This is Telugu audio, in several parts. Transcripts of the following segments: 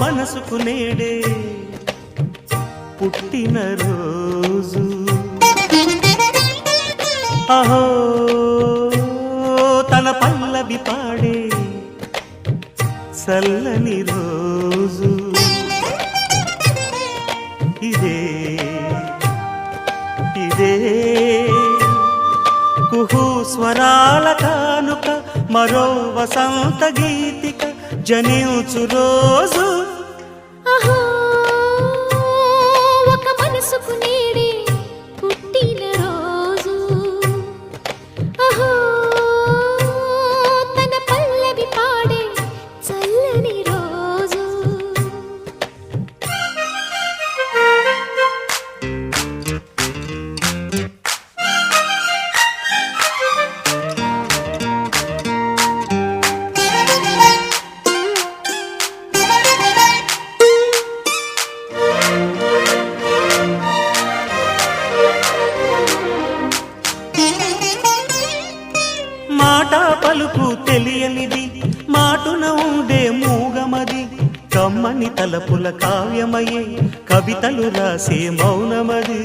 మనసుకు నేడే పుట్టిన రోజు అహో తన పల్లవి పాడే చల్లని రోజు ఇదే ఇదే కుహు స్వరాల కానుక మరో వసంత గీతిక జనించు రోజు అహో ఒక మనసుకు నేడే పుట్టిన రోజు అహో తన పల్లవి పాడే చల్లని రోజు మాట పలుకు తెలియనిది మాటున ఉండే మూగమది కమ్మని తలపుల కావ్యమయే కవితలు రాసే మౌనమది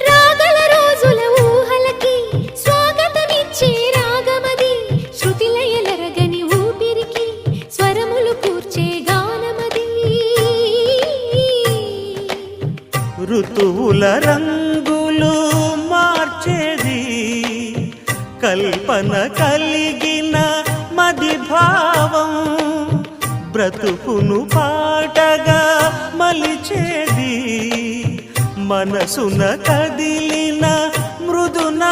రాగల రోజుల ఊహలకి స్వాగతమిచ్చే రాగమది శృతిలయలరగని ఊపిరికి స్వరములు కూర్చే గానమది ఋతువుల రంగులు మార్చేది కల్పన కలిగిన మది భావం బ్రతుకును పాటగా మలిచేది మనసున కదిలిన మృదునా